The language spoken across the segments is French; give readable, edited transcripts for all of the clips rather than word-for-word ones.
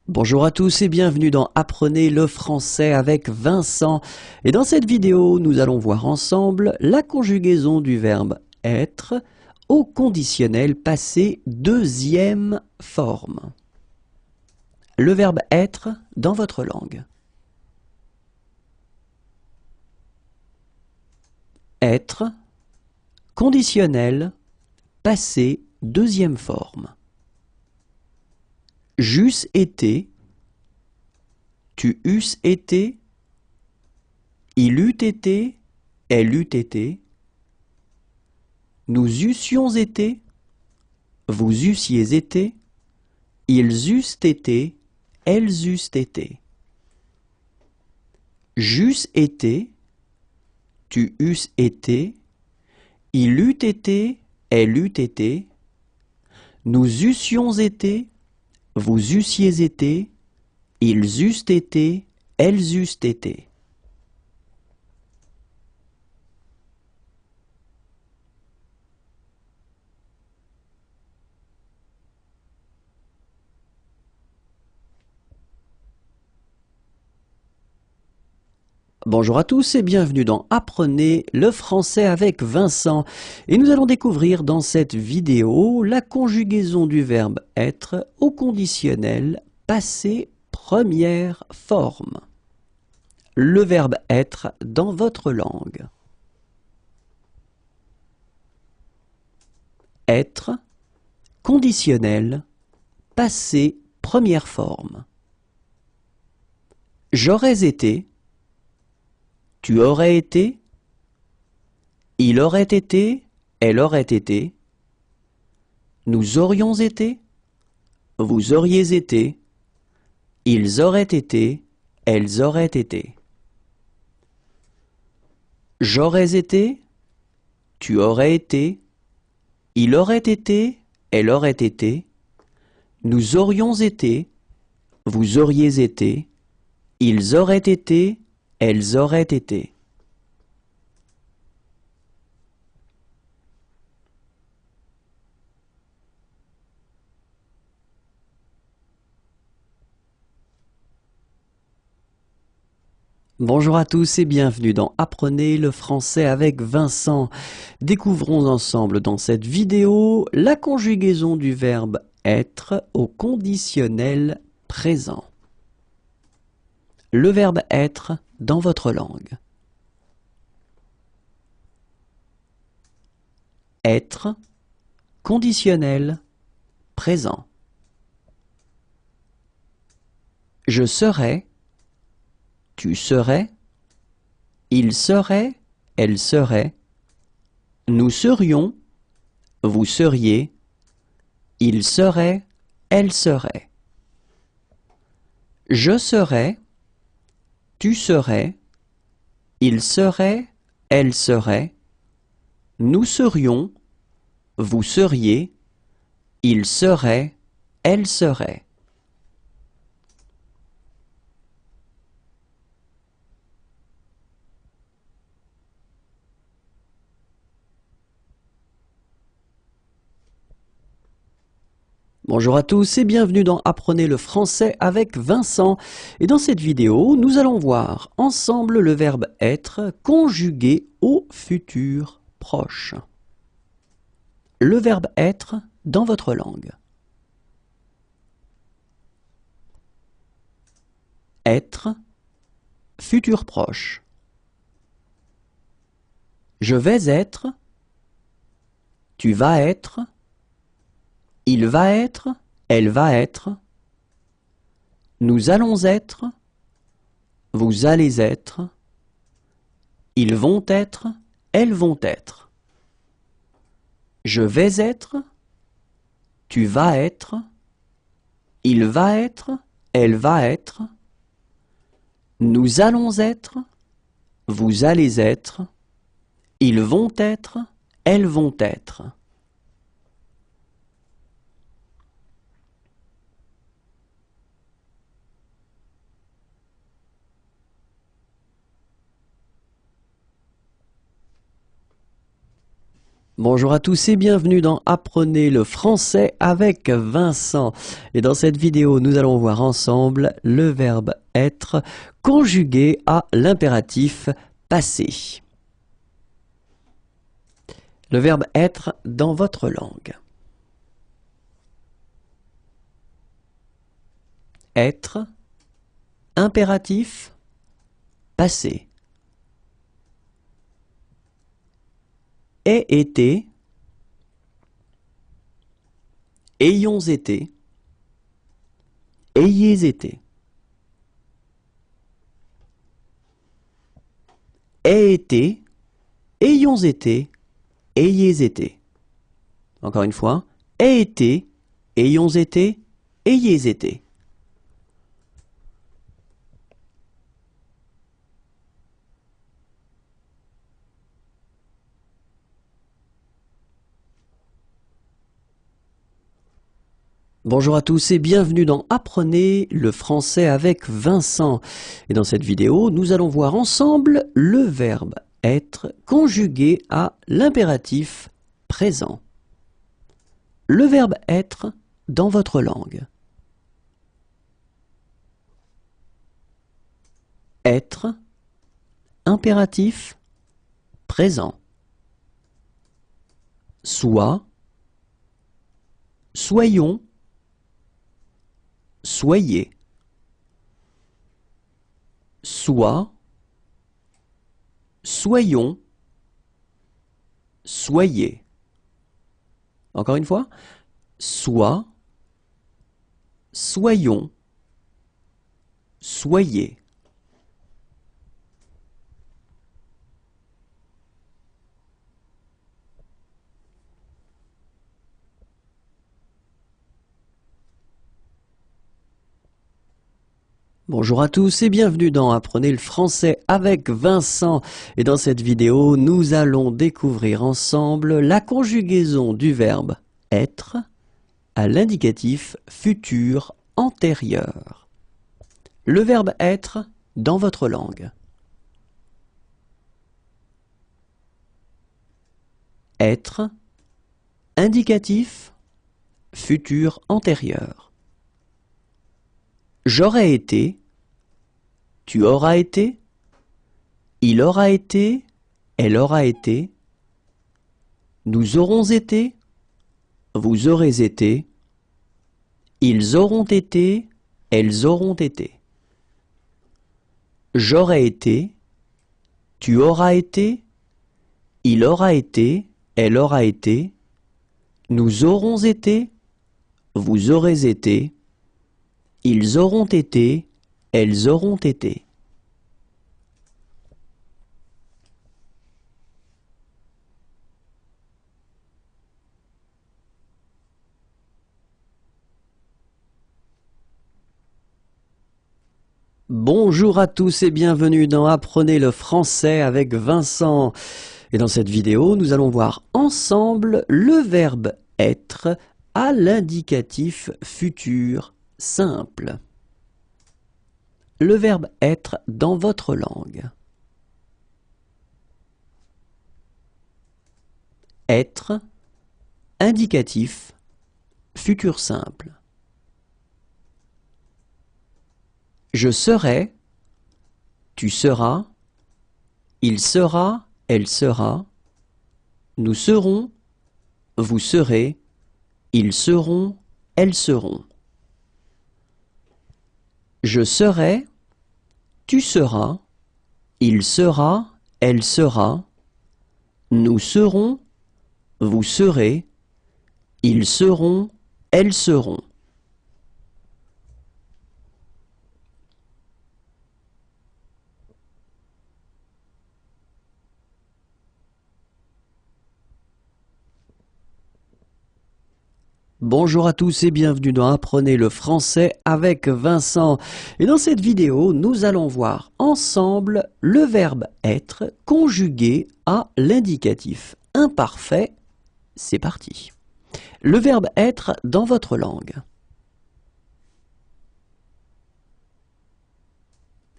Bonjour à tous et bienvenue dans Apprenez le français avec Vincent. Et dans cette vidéo, nous allons voir ensemble la conjugaison du verbe être au conditionnel passé deuxième forme. Le verbe être dans votre langue. Être, conditionnel, passé deuxième forme. J'eusse été, tu eusses été, il eût été, elle eût été, nous eussions été, vous eussiez été, ils eussent été, elles eussent été. J'eusse été, tu eusses été, il eût été, elle eût été, nous eussions été, vous eussiez été, ils eussent été, elles eussent été. Bonjour à tous et bienvenue dans Apprenez le français avec Vincent. Et nous allons découvrir dans cette vidéo la conjugaison du verbe être au conditionnel passé première forme. Le verbe être dans votre langue. Être, conditionnel, passé première forme. J'aurais été, tu aurais été, il aurait été, elle aurait été, nous aurions été, vous auriez été, ils auraient été, elles auraient été. J'aurais été, tu aurais été, il aurait été, elle aurait été, nous aurions été, vous auriez été, ils auraient été, elles auraient été. Bonjour à tous et bienvenue dans Apprenez le français avec Vincent. Découvrons ensemble dans cette vidéo la conjugaison du verbe être au conditionnel présent. Le verbe être dans votre langue. Être, conditionnel, présent. Je serai, tu serais, il serait, elle serait, nous serions, vous seriez, il serait, elle serait. Je serais, tu serais, il serait, elle serait, nous serions, vous seriez, il serait, elle serait. Bonjour à tous et bienvenue dans Apprenez le français avec Vincent. Et dans cette vidéo, nous allons voir ensemble le verbe être conjugué au futur proche. Le verbe être dans votre langue. Être, futur proche. Je vais être, tu vas être, il va être, elle va être, nous allons être, vous allez être, ils vont être, elles vont être. Je vais être, tu vas être, il va être, elle va être, nous allons être, vous allez être, ils vont être, elles vont être. Bonjour à tous et bienvenue dans Apprenez le français avec Vincent. Et dans cette vidéo, nous allons voir ensemble le verbe être conjugué à l'impératif passé. Le verbe être dans votre langue. Être, impératif, passé. Aient été, ayons été, ayez été. Aient été, ayons été, ayez été. Encore une fois, aient été, ayons été, ayez été. Bonjour à tous et bienvenue dans Apprenez le français avec Vincent. Et dans cette vidéo, nous allons voir ensemble le verbe être conjugué à l'impératif présent. Le verbe être dans votre langue. Être, impératif, présent. Soit, soyons, soyez. Soit, soyons, soyez. Encore une fois, soit, soyons, soyez. Bonjour à tous et bienvenue dans Apprenez le français avec Vincent. Et dans cette vidéo, nous allons découvrir ensemble la conjugaison du verbe être à l'indicatif futur antérieur. Le verbe être dans votre langue. Être, indicatif futur antérieur. J'aurais été, tu auras été, il aura été, elle aura été, nous aurons été, vous aurez été, ils auront été, elles auront été. J'aurais été, tu auras été, il aura été, elle aura été, nous aurons été, vous aurez été, ils auront été, elles auront été. Bonjour à tous et bienvenue dans Apprenez le français avec Vincent. Et dans cette vidéo, nous allons voir ensemble le verbe être à l'indicatif futur simple. Le verbe être dans votre langue. Être, indicatif, futur simple. Je serai, tu seras, il sera, elle sera, nous serons, vous serez, ils seront, elles seront. Je serai, tu seras, il sera, elle sera, nous serons, vous serez, ils seront, elles seront. Bonjour à tous et bienvenue dans Apprenez le français avec Vincent. Et dans cette vidéo, nous allons voir ensemble le verbe être conjugué à l'indicatif imparfait. C'est parti. Le verbe être dans votre langue.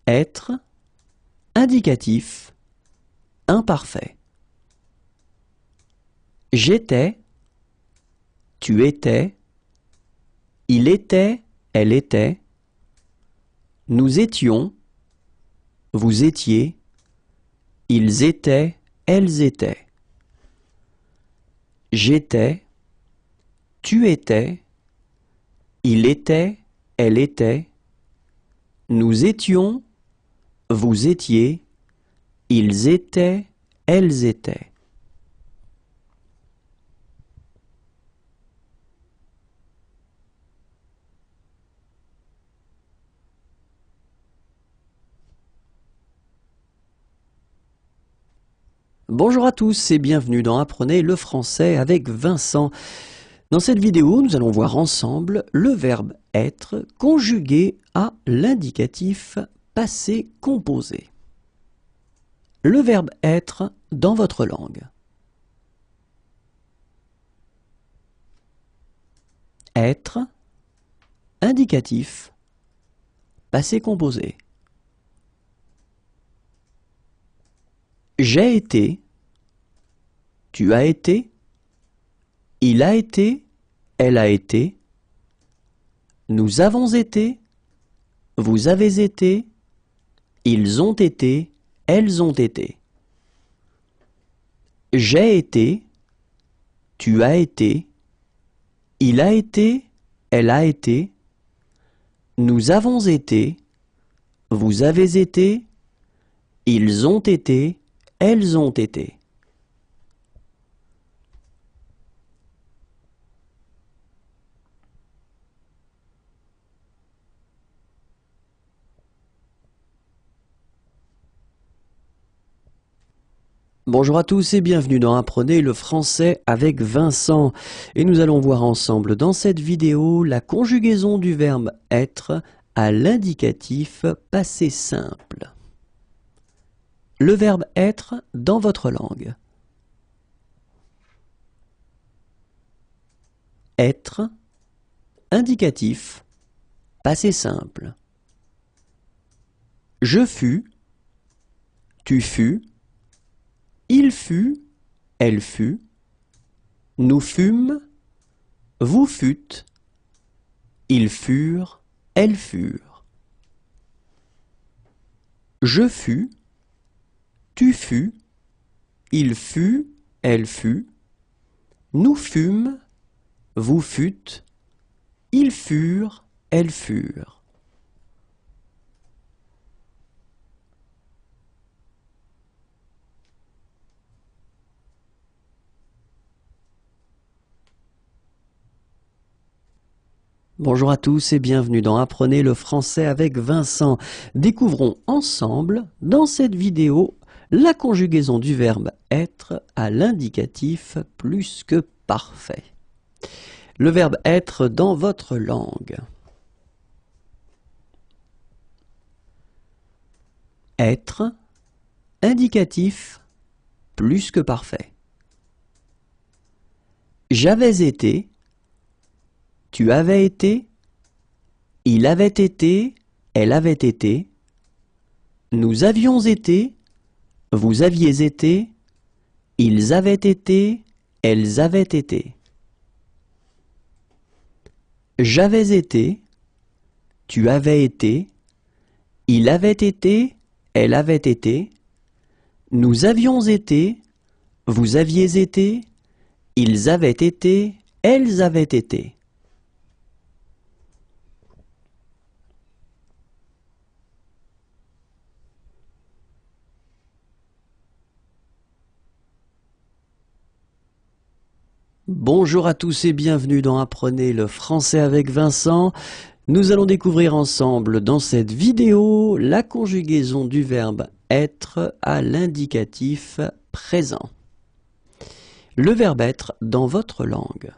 Être, indicatif, imparfait. J'étais, tu étais, il était, elle était, nous étions, vous étiez, ils étaient, elles étaient. J'étais, tu étais, il était, elle était, nous étions, vous étiez, ils étaient, elles étaient. Bonjour à tous et bienvenue dans Apprenez le français avec Vincent. Dans cette vidéo, nous allons voir ensemble le verbe être conjugué à l'indicatif passé composé. Le verbe être dans votre langue. Être, indicatif, passé composé. J'ai été, tu as été, il a été, elle a été, nous avons été, vous avez été, ils ont été, elles ont été. J'ai été, tu as été, il a été, elle a été, nous avons été, vous avez été, ils ont été, elles ont été. Bonjour à tous et bienvenue dans Apprenez le français avec Vincent. Et nous allons voir ensemble dans cette vidéo la conjugaison du verbe être à l'indicatif passé simple. Le verbe être dans votre langue. Être, indicatif, passé simple. Je fus, tu fus, il fut, elle fut, nous fûmes, vous fûtes, ils furent, elles furent. Je fus, tu fus, il fut, elle fut, nous fûmes, vous fûtes, ils furent, elles furent. Bonjour à tous et bienvenue dans Apprenez le français avec Vincent. Découvrons ensemble, dans cette vidéo, la conjugaison du verbe être à l'indicatif plus que parfait. Le verbe être dans votre langue. Être, indicatif plus que parfait. J'avais été, tu avais été, il avait été, elle avait été, nous avions été, vous aviez été, ils avaient été, elles avaient été. J'avais été, tu avais été, il avait été, elle avait été, nous avions été, vous aviez été, ils avaient été, elles avaient été. Bonjour à tous et bienvenue dans Apprenez le français avec Vincent. Nous allons découvrir ensemble dans cette vidéo la conjugaison du verbe être à l'indicatif présent. Le verbe être dans votre langue.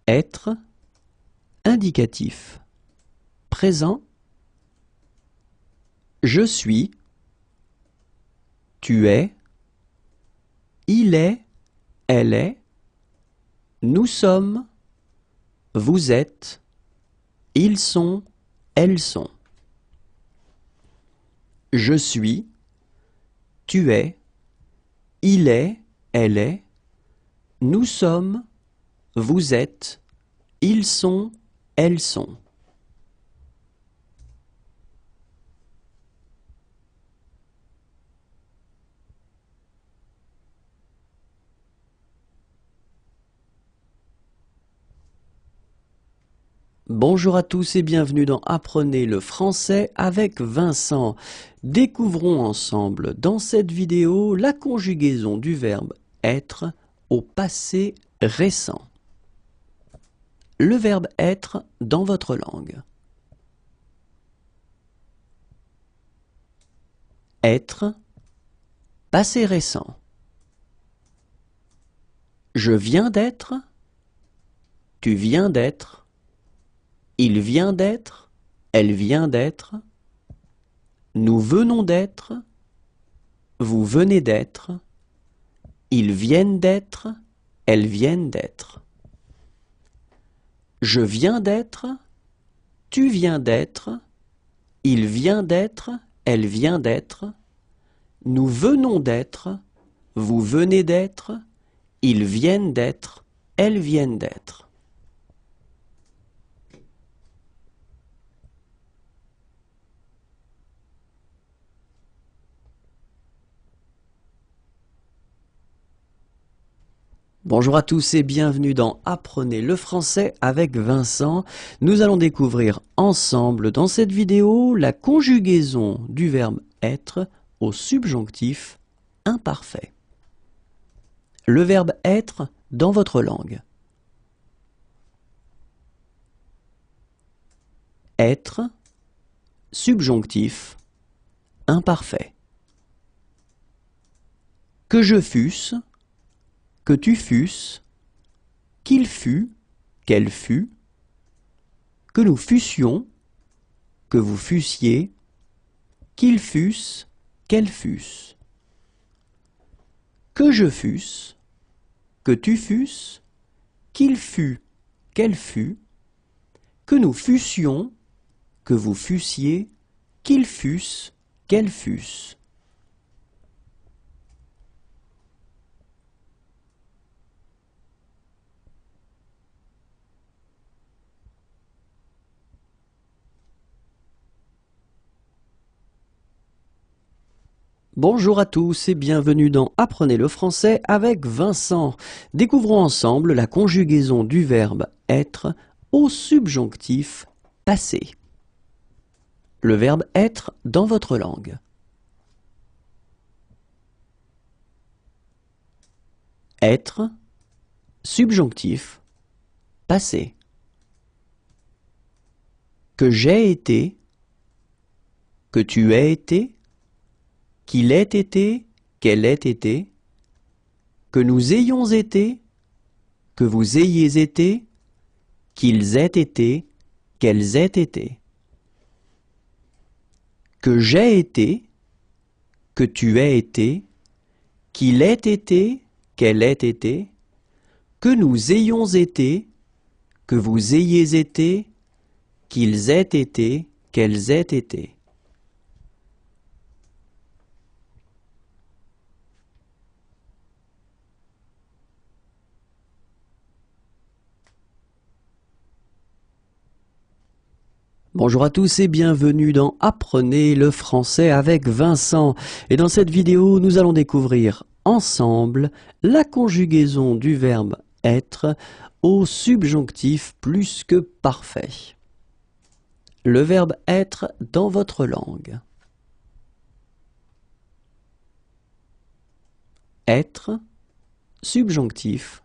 Être, indicatif, présent. Je suis, tu es, il est, elle est, nous sommes, vous êtes, ils sont, elles sont. Je suis, tu es, il est, elle est, nous sommes, vous êtes, ils sont, elles sont. Bonjour à tous et bienvenue dans Apprenez le français avec Vincent. Découvrons ensemble dans cette vidéo la conjugaison du verbe être au passé récent. Le verbe être dans votre langue. Être, passé récent. Je viens d'être, tu viens d'être. Il vient d'être, elle vient d'être, nous venons d'être, vous venez d'être, ils viennent d'être, elles viennent d'être. Je viens d'être, tu viens d'être, il vient d'être, elle vient d'être, nous venons d'être, vous venez d'être, ils viennent d'être, elles viennent d'être. Bonjour à tous et bienvenue dans Apprenez le français avec Vincent. Nous allons découvrir ensemble dans cette vidéo la conjugaison du verbe être au subjonctif imparfait. Le verbe être dans votre langue. Être, subjonctif imparfait. Que je fusse, que tu fusses, qu'il fût, qu'elle fût, que nous fussions, que vous fussiez, qu'ils fussent, qu'elles fussent. Que je fusse, que tu fusses, qu'il fût, qu'elle fût, que nous fussions, que vous fussiez, qu'ils fussent, qu'elles fussent. Bonjour à tous et bienvenue dans Apprenez le français avec Vincent. Découvrons ensemble la conjugaison du verbe être au subjonctif passé. Le verbe être dans votre langue. Être, subjonctif, passé. Que j'ai été, que tu aies été, qu'il ait été, qu'elle ait été, que nous ayons été, que vous ayez été, qu'ils aient été, qu'elles aient été. Que j'ai été, que tu aies été, qu'il ait été, qu'elle ait été, que nous ayons été, que vous ayez été, qu'ils aient été, qu'elles aient été. Bonjour à tous et bienvenue dans Apprenez le français avec Vincent. Et dans cette vidéo, nous allons découvrir ensemble la conjugaison du verbe être au subjonctif plus que parfait. Le verbe être dans votre langue. Être, subjonctif,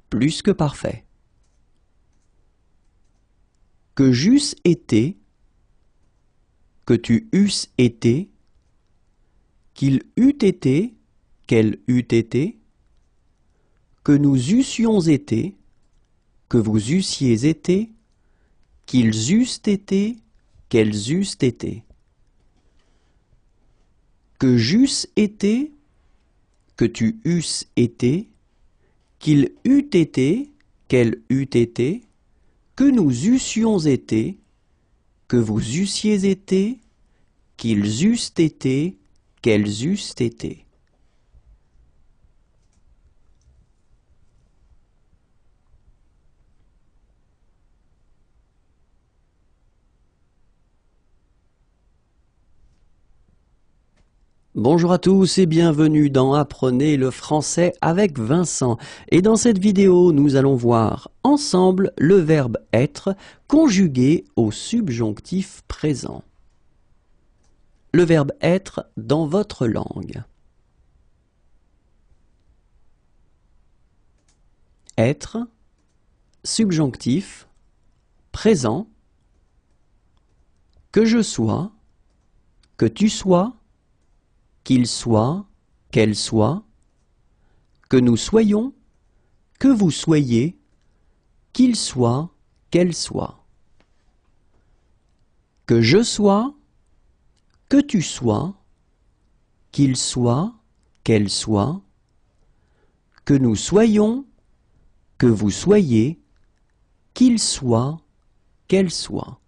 plus que parfait. Que j'eusse été, que tu eusses été, qu'il eût été, qu'elle eût été, que nous eussions été, que vous eussiez été, qu'ils eussent été, qu'elles eussent été. Que j'eusse été, que tu eusses été, qu'il eût été, qu'elle eût été, que nous eussions été, que vous eussiez été, qu'ils eussent été, qu'elles eussent été. Bonjour à tous et bienvenue dans Apprenez le français avec Vincent. Et dans cette vidéo, nous allons voir ensemble le verbe être conjugué au subjonctif présent. Le verbe être dans votre langue. Être, subjonctif, présent, que je sois, que tu sois, qu'il soit, qu'elle soit, que nous soyons, que vous soyez, qu'il soit, qu'elle soit. Que je sois, que tu sois, qu'il soit, qu'elle soit, que nous soyons, que vous soyez, qu'il soit, qu'elle soit.